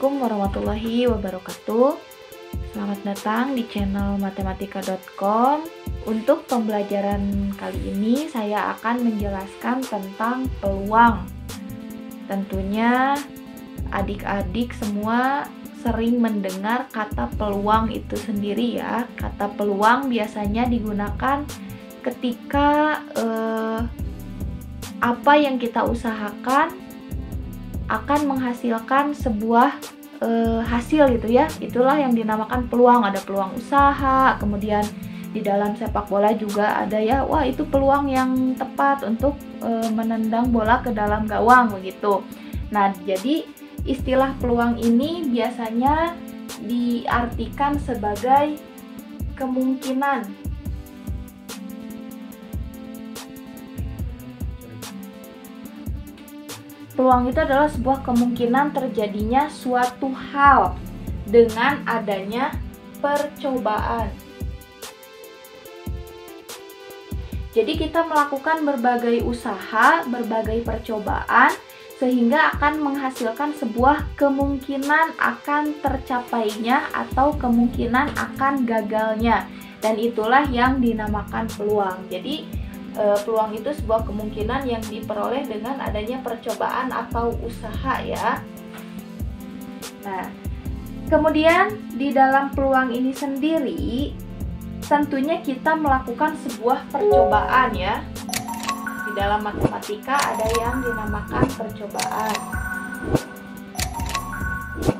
Assalamualaikum warahmatullahi wabarakatuh. Selamat datang di channel matematika.com. Untuk pembelajaran kali ini saya akan menjelaskan tentang peluang. Tentunya adik-adik semua sering mendengar kata peluang itu sendiri ya. Kata peluang biasanya digunakan ketika apa yang kita usahakan akan menghasilkan sebuah hasil gitu ya. Itulah yang dinamakan peluang. Ada peluang usaha, kemudian di dalam sepak bola juga ada ya, wah itu peluang yang tepat untuk menendang bola ke dalam gawang begitu. Nah, jadi istilah peluang ini biasanya diartikan sebagai kemungkinan. Peluang itu adalah sebuah kemungkinan terjadinya suatu hal dengan adanya percobaan. Jadi kita melakukan berbagai usaha, berbagai percobaan, sehingga akan menghasilkan sebuah kemungkinan akan tercapainya atau kemungkinan akan gagalnya. Dan itulah yang dinamakan peluang. Jadi peluang itu sebuah kemungkinan yang diperoleh dengan adanya percobaan atau usaha ya. Nah, kemudian di dalam peluang ini sendiri tentunya kita melakukan sebuah percobaan ya. Di dalam matematika ada yang dinamakan percobaan.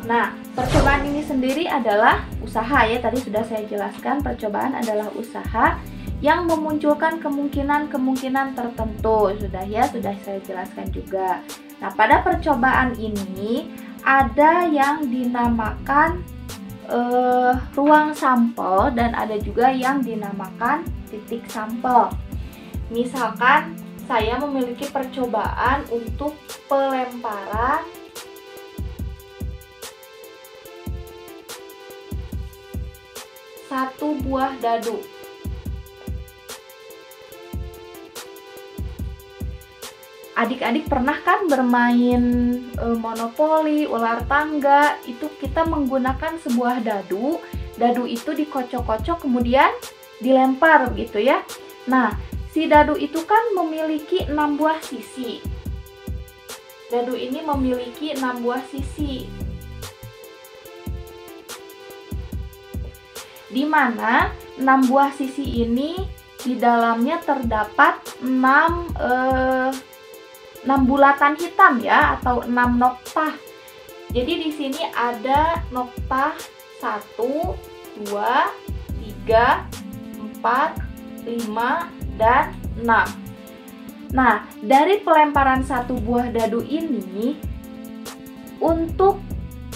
Nah, percobaan ini sendiri adalah usaha ya. Tadi sudah saya jelaskan, percobaan adalah usaha yang memunculkan kemungkinan-kemungkinan tertentu. Sudah saya jelaskan juga. Nah, pada percobaan ini ada yang dinamakan ruang sampel dan ada juga yang dinamakan titik sampel. Misalkan saya memiliki percobaan untuk pelemparan satu buah dadu. Adik-adik pernah kan bermain monopoli, ular tangga? Itu kita menggunakan sebuah dadu. Dadu itu dikocok-kocok kemudian dilempar gitu ya. Nah, si dadu itu kan memiliki 6 buah sisi. Dadu ini memiliki 6 buah sisi. Di mana 6 buah sisi ini di dalamnya terdapat 6 bulatan hitam ya, atau 6 noktah. Jadi di sini ada noktah 1, 2, 3, 4, 5, dan 6. Nah, dari pelemparan satu buah dadu ini, untuk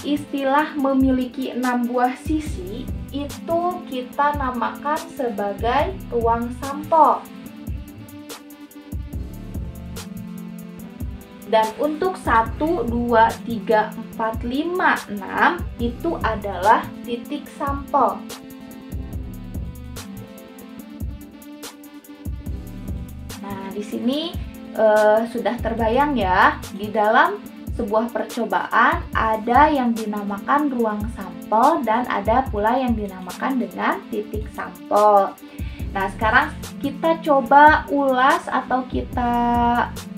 istilah memiliki 6 buah sisi, itu kita namakan sebagai ruang sampel. Dan untuk 1, 2, 3, 4, 5, 6 itu adalah titik sampel. Nah, di sini sudah terbayang ya, di dalam sebuah percobaan ada yang dinamakan ruang sampel dan ada pula yang dinamakan dengan titik sampel. Nah, sekarang kita coba ulas atau kita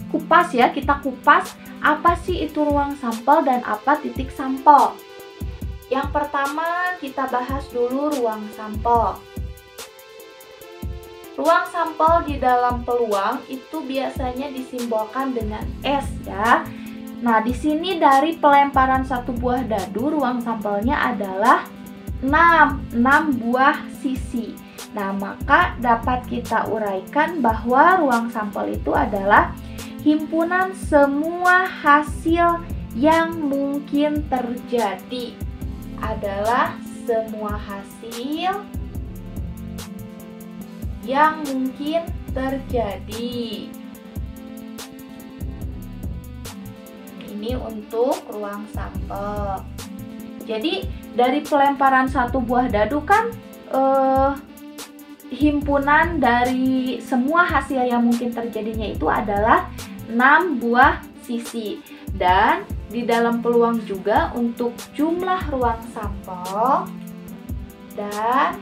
kupas ya, kita kupas apa sih itu ruang sampel dan apa titik sampel. Yang pertama kita bahas dulu ruang sampel. Ruang sampel di dalam peluang itu biasanya disimbolkan dengan S ya. Nah, di sini dari pelemparan satu buah dadu, ruang sampelnya adalah 6 buah sisi. Nah, maka dapat kita uraikan bahwa ruang sampel itu adalah himpunan semua hasil yang mungkin terjadi. Adalah semua hasil yang mungkin terjadi. Ini untuk ruang sampel. Jadi dari pelemparan satu buah dadu kan himpunan dari semua hasil yang mungkin terjadinya itu adalah 6 buah sisi. Dan di dalam peluang juga untuk jumlah ruang sampel dan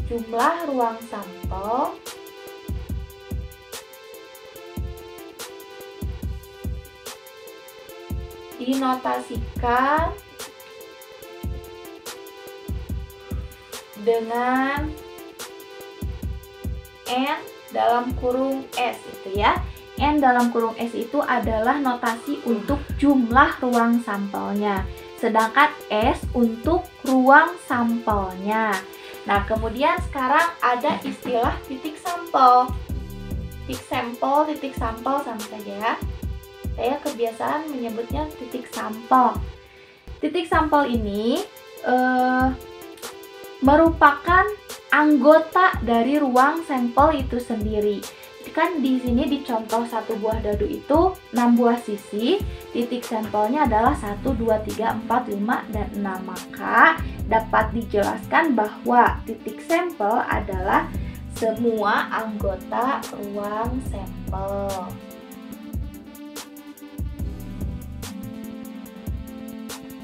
jumlah ruang sampel dinotasikan dengan N dalam kurung S itu ya. N dalam kurung S itu adalah notasi untuk jumlah ruang sampelnya, sedangkan S untuk ruang sampelnya. Nah, kemudian sekarang ada istilah titik sampel. Titik sampel sama saja ya. Saya kebiasaan menyebutnya titik sampel. Titik sampel ini merupakan anggota dari ruang sampel itu sendiri. Kan di sini di contoh satu buah dadu itu 6 buah sisi, titik sampelnya adalah 1, 2, 3, 4, 5, dan 6. Maka dapat dijelaskan bahwa titik sampel adalah semua anggota ruang sampel.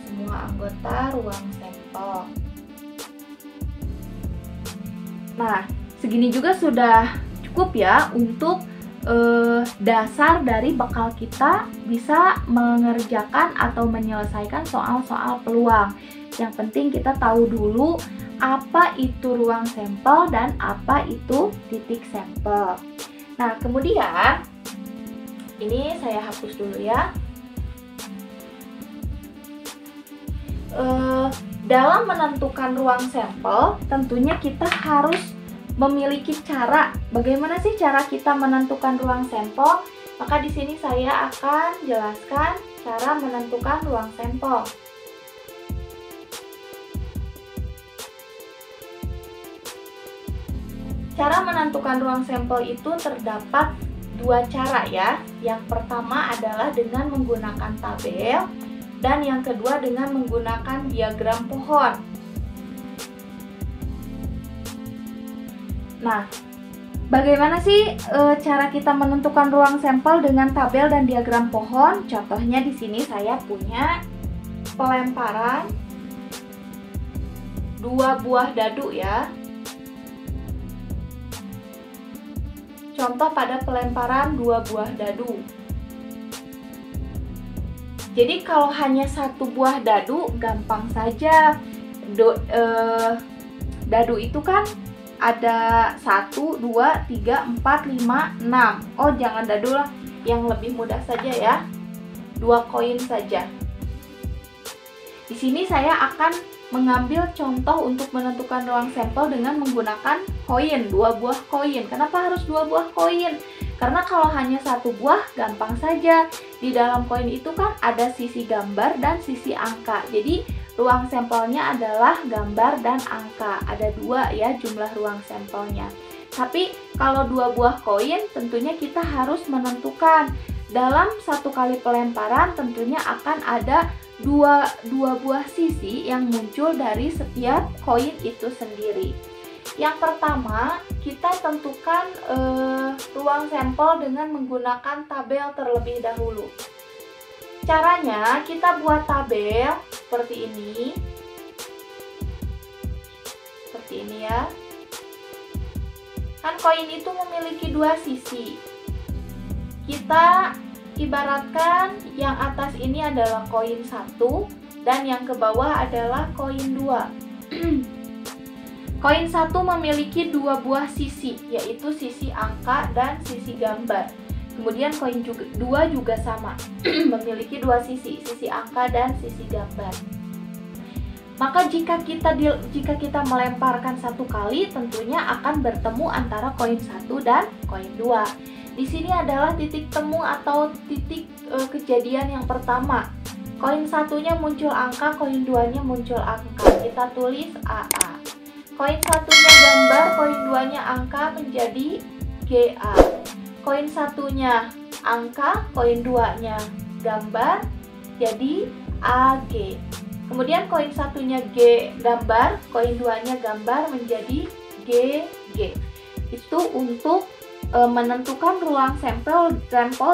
Semua anggota ruang sampel. Nah, segini juga sudah cukup ya untuk dasar dari bekal kita bisa mengerjakan atau menyelesaikan soal-soal peluang. Yang penting kita tahu dulu apa itu ruang sampel dan apa itu titik sampel. Nah, kemudian ini saya hapus dulu ya. Dalam menentukan ruang sampel, tentunya kita harus memiliki cara. Bagaimana sih cara kita menentukan ruang sampel? Maka di sini saya akan jelaskan cara menentukan ruang sampel. Cara menentukan ruang sampel itu terdapat dua cara ya. Yang pertama adalah dengan menggunakan tabel dan yang kedua dengan menggunakan diagram pohon. Nah, bagaimana sih cara kita menentukan ruang sampel dengan tabel dan diagram pohon? Contohnya di sini saya punya pelemparan 2 buah dadu ya. Contoh pada pelemparan 2 buah dadu. Jadi kalau hanya 1 buah dadu gampang saja. Dadu itu kan ada 1, 2, 3, 4, 5, 6. Oh, jangan dadu lah, yang lebih mudah saja ya. 2 koin saja. Di sini saya akan mengambil contoh untuk menentukan ruang sampel dengan menggunakan koin, 2 buah koin. Kenapa harus 2 buah koin? Karena kalau hanya 1 buah gampang saja. Di dalam koin itu kan ada sisi gambar dan sisi angka. Jadi ruang sampelnya adalah gambar dan angka. Ada 2 ya jumlah ruang sampelnya. Tapi kalau 2 buah koin tentunya kita harus menentukan. Dalam 1 kali pelemparan tentunya akan ada dua buah sisi yang muncul dari setiap koin itu sendiri. Yang pertama, kita tentukan ruang sampel dengan menggunakan tabel terlebih dahulu. Caranya, kita buat tabel seperti ini. Seperti ini ya. Kan koin itu memiliki 2 sisi. Kita ibaratkan yang atas ini adalah koin 1 dan yang ke bawah adalah koin 2. Koin 1 memiliki 2 buah sisi, yaitu sisi angka dan sisi gambar. Kemudian koin 2 juga sama, memiliki 2 sisi, sisi angka dan sisi gambar. Maka jika kita melemparkan 1 kali, tentunya akan bertemu antara koin 1 dan koin 2. Di sini adalah titik temu atau titik kejadian yang pertama. Koin 1-nya muncul angka, koin 2-nya muncul angka. Kita tulis AA. Koin 1-nya gambar, koin 2-nya angka menjadi GA. Koin 1-nya angka, koin 2-nya gambar, jadi AG. Kemudian koin 1-nya gambar, koin 2-nya gambar menjadi GG. Itu untuk menentukan ruang sampel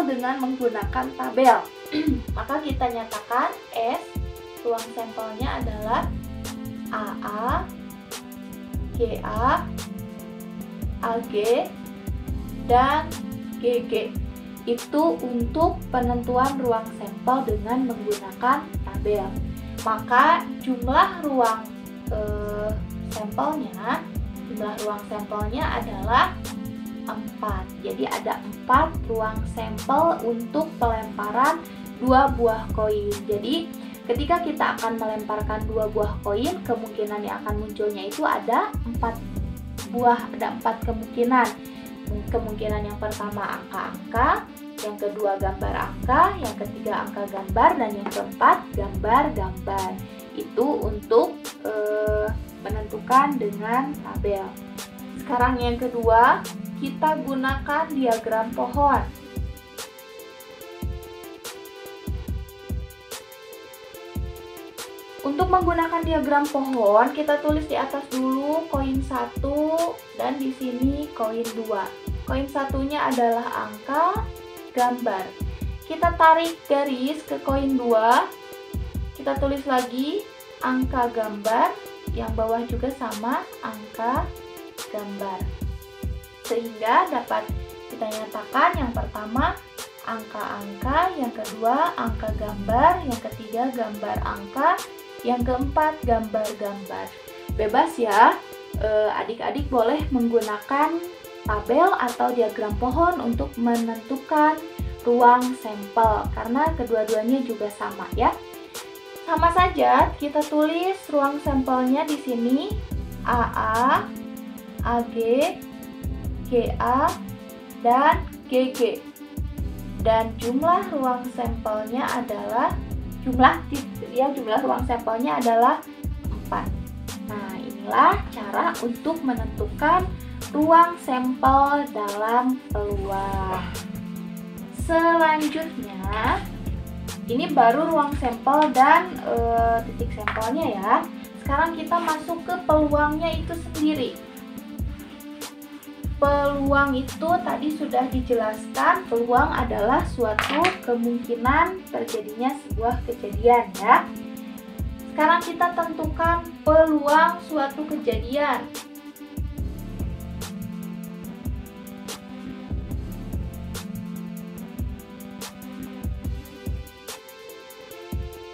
dengan menggunakan tabel. Maka kita nyatakan S, ruang sampelnya adalah AA, GA, AG, dan GG. Itu untuk penentuan ruang sampel dengan menggunakan tabel. Maka jumlah ruang sampelnya adalah 4. Jadi ada 4 ruang sampel untuk pelemparan 2 buah koin. Jadi ketika kita akan melemparkan 2 buah koin, kemungkinan yang akan munculnya itu ada 4 buah, ada 4 kemungkinan. Kemungkinan yang pertama angka-angka, yang kedua gambar angka, yang ketiga angka gambar, dan yang keempat gambar-gambar. Itu untuk menentukan dengan tabel. Sekarang yang kedua, kita gunakan diagram pohon. Untuk menggunakan diagram pohon, kita tulis di atas dulu koin 1 dan di sini koin 2. Koin satunya adalah angka, gambar. Kita tarik garis ke koin 2. Kita tulis lagi angka, gambar. Yang bawah juga sama, angka, gambar. Sehingga dapat kita nyatakan yang pertama angka-angka, yang kedua angka gambar, yang ketiga gambar angka, yang keempat gambar-gambar. Bebas ya, adik-adik boleh menggunakan tabel atau diagram pohon untuk menentukan ruang sampel karena kedua-duanya juga sama ya. Sama saja kita tulis ruang sampelnya di sini AA, AG, GA, dan GG. Dan jumlah ruang sampelnya adalah jumlah ruang sampelnya adalah 4. Nah, inilah cara untuk menentukan ruang sampel dalam peluang. Selanjutnya, ini baru ruang sampel dan titik sampelnya ya. Sekarang kita masuk ke peluangnya itu sendiri. Peluang itu tadi sudah dijelaskan, peluang adalah suatu kemungkinan terjadinya sebuah kejadian ya. Sekarang kita tentukan peluang suatu kejadian.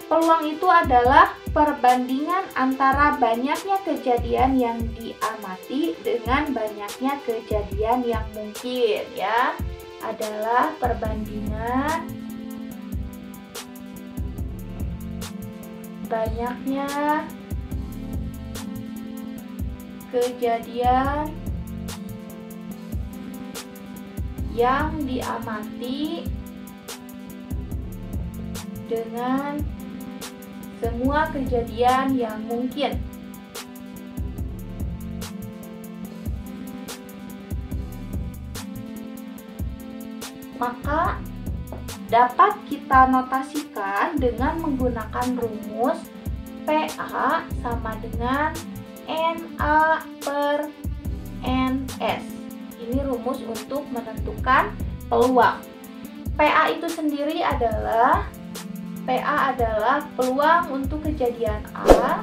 Peluang itu adalah perbandingan antara banyaknya kejadian yang diamati dengan banyaknya kejadian yang mungkin ya. Adalah perbandingan banyaknya kejadian yang diamati dengan semua kejadian yang mungkin. Maka dapat kita notasikan dengan menggunakan rumus PA sama dengan NA per NS. Ini rumus untuk menentukan peluang. PA itu sendiri adalah peluang untuk kejadian A,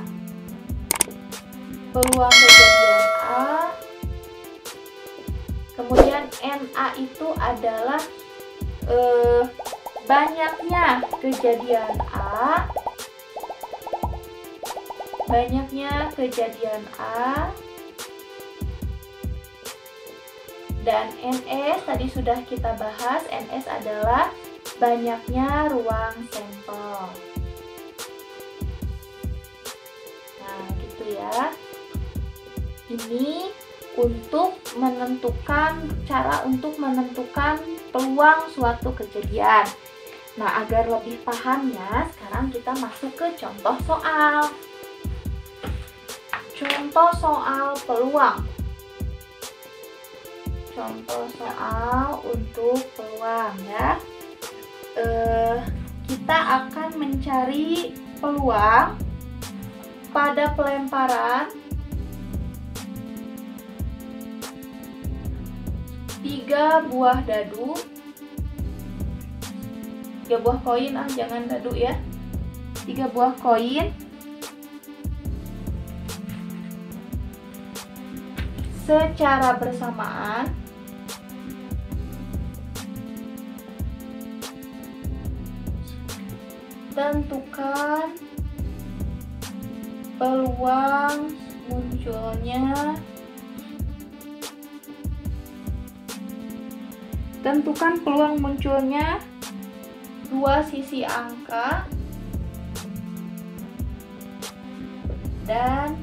peluang kejadian A, kemudian NA itu adalah banyaknya kejadian A, dan NS tadi sudah kita bahas, NS adalah banyaknya ruang sampel. Nah, gitu ya. Ini untuk menentukan cara untuk menentukan peluang suatu kejadian. Nah, agar lebih pahamnya, sekarang kita masuk ke contoh soal. Contoh soal peluang. Contoh soal untuk peluang ya. Kita akan mencari peluang pada pelemparan 3 buah dadu, 3 buah koin, jangan dadu ya, 3 buah koin secara bersamaan tentukan peluang munculnya dua sisi angka dan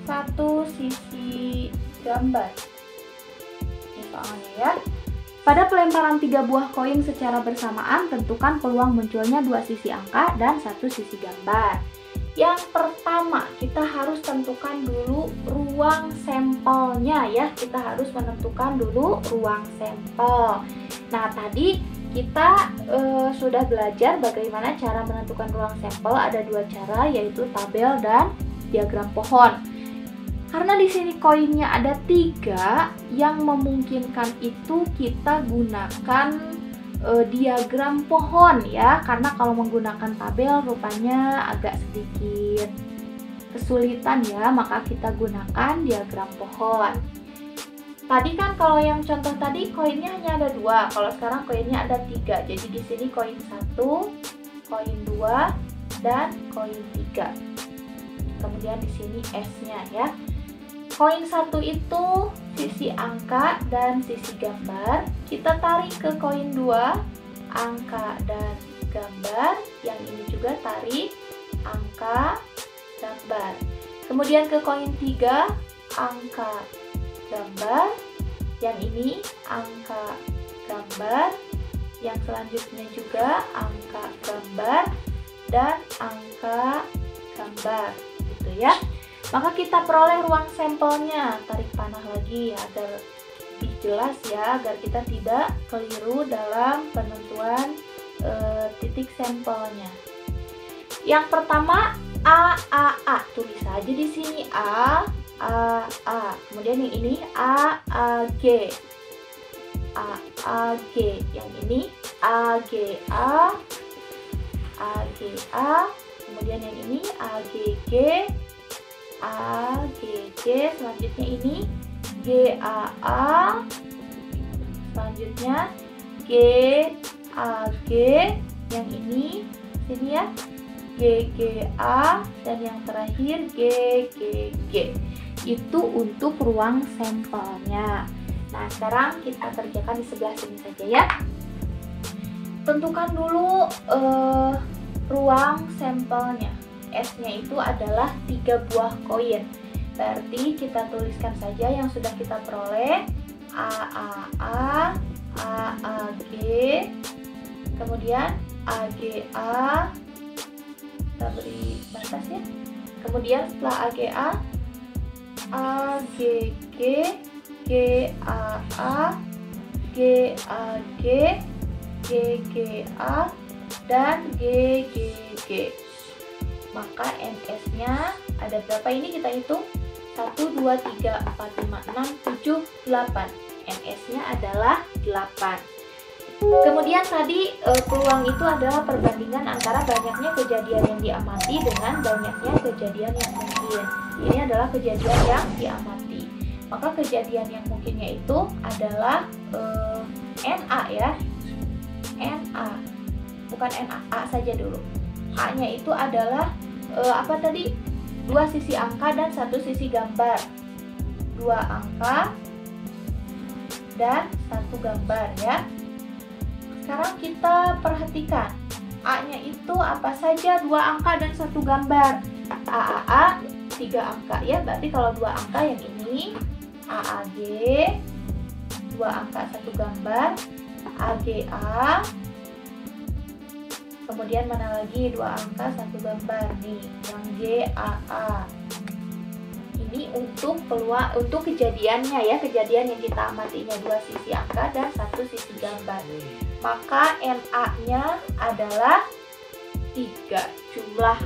satu sisi gambar. Ini soalnya ya. Pada pelemparan 3 buah koin secara bersamaan, tentukan peluang munculnya 2 sisi angka dan 1 sisi gambar. Yang pertama, kita harus tentukan dulu ruang sampelnya ya. Kita harus menentukan dulu ruang sampel. Nah, tadi kita sudah belajar bagaimana cara menentukan ruang sampel. Ada 2 cara, yaitu tabel dan diagram pohon. Karena di sini koinnya ada 3, yang memungkinkan itu kita gunakan diagram pohon ya. Karena kalau menggunakan tabel rupanya agak sedikit kesulitan ya, maka kita gunakan diagram pohon. Tadi kan kalau yang contoh tadi koinnya hanya ada 2, kalau sekarang koinnya ada 3. Jadi di sini koin 1, koin 2, dan koin 3. Kemudian di sini S-nya ya. Koin 1 itu sisi angka dan sisi gambar. Kita tarik ke koin 2, angka dan gambar. Yang ini juga tarik angka, gambar. Kemudian ke koin 3, angka, gambar. Yang ini angka, gambar. Yang selanjutnya juga angka, gambar, dan angka, gambar, gitu ya. Maka kita peroleh ruang sampelnya. Tarik panah lagi agar lebih jelas ya, agar kita tidak keliru dalam penentuan titik sampelnya. Yang pertama A. Tulis saja di sini A. Kemudian yang ini G. Yang ini G. Kemudian yang ini G. Selanjutnya ini GAA, selanjutnya GAG, yang ini sini ya GGA, dan yang terakhir GGG. Itu untuk ruang sampelnya. Nah, sekarang kita kerjakan di sebelah sini saja ya. Tentukan dulu ruang sampelnya. S-nya itu adalah 3 buah koin. Berarti kita tuliskan saja yang sudah kita peroleh. AAA, AAG, kemudian AGA. Kita beri batas ya. Kemudian setelah AGA, AGG, GAA, GAG, GGA, dan GGG. Maka NS-nya ada berapa ini kita hitung? 1, 2, 3, 4, 5, 6, 7, 8. NS-nya adalah 8. Kemudian tadi peluang itu adalah perbandingan antara banyaknya kejadian yang diamati dengan banyaknya kejadian yang mungkin. Ini adalah kejadian yang diamati. Maka kejadian yang mungkinnya itu adalah NA ya. NA. Bukan NA, A saja dulu. A-nya itu adalah apa tadi? 2 sisi angka dan 1 sisi gambar. 2 angka dan 1 gambar ya. Sekarang kita perhatikan A-nya itu apa saja? 2 angka dan 1 gambar. AAA 3 angka ya. Berarti kalau 2 angka yang ini AAG, 2 angka 1 gambar, AGA. Kemudian mana lagi 2 angka 1 gambar nih, yang GAA. Ini untuk peluang, untuk kejadiannya ya, kejadian yang kita amatinya 2 sisi angka dan 1 sisi gambar. Maka NA-nya adalah 3. Jumlah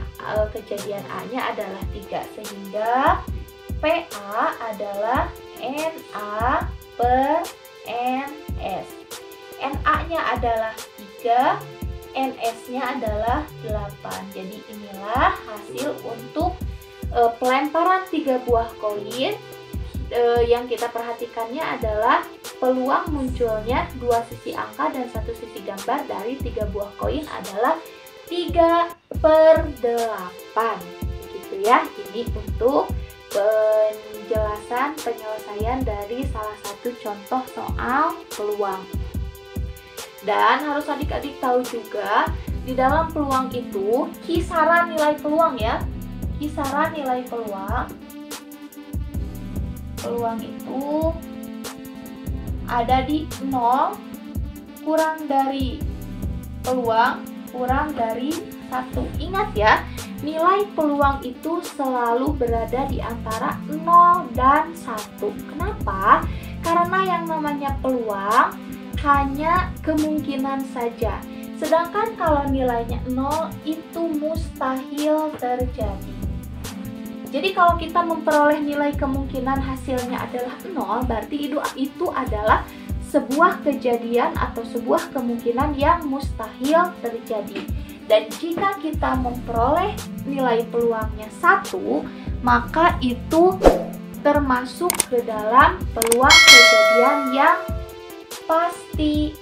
kejadian A-nya adalah 3, sehingga PA adalah NA per NS. Na-nya adalah 3, NS-nya adalah 8. Jadi inilah hasil untuk pelemparan 3 buah koin. Yang kita perhatikannya adalah peluang munculnya 2 sisi angka dan 1 sisi gambar dari 3 buah koin adalah 3/8. Begitu ya. Ini untuk penyelesaian dari salah satu contoh soal peluang. Dan harus adik-adik tahu juga, di dalam peluang itu kisaran nilai peluang ya. Kisaran nilai peluang itu ada di 0 kurang dari peluang kurang dari 1. Ingat ya, nilai peluang itu selalu berada di antara 0 dan 1. Kenapa? Karena yang namanya peluang hanya kemungkinan saja. Sedangkan kalau nilainya 0 itu mustahil terjadi. Jadi kalau kita memperoleh nilai kemungkinan hasilnya adalah 0, berarti itu adalah sebuah kejadian atau sebuah kemungkinan yang mustahil terjadi. Dan jika kita memperoleh nilai peluangnya 1, maka itu termasuk ke dalam peluang kejadian yang pasti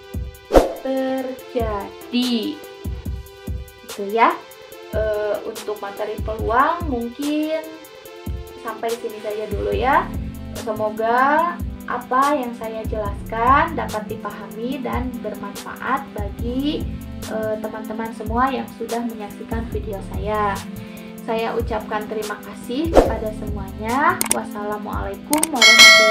terjadi. Itu ya. Untuk materi peluang mungkin sampai di sini saja dulu ya. Semoga apa yang saya jelaskan dapat dipahami dan bermanfaat bagi teman-teman semua yang sudah menyaksikan video saya. Saya ucapkan terima kasih kepada semuanya. Wassalamualaikum warahmatullahi wabarakatuh.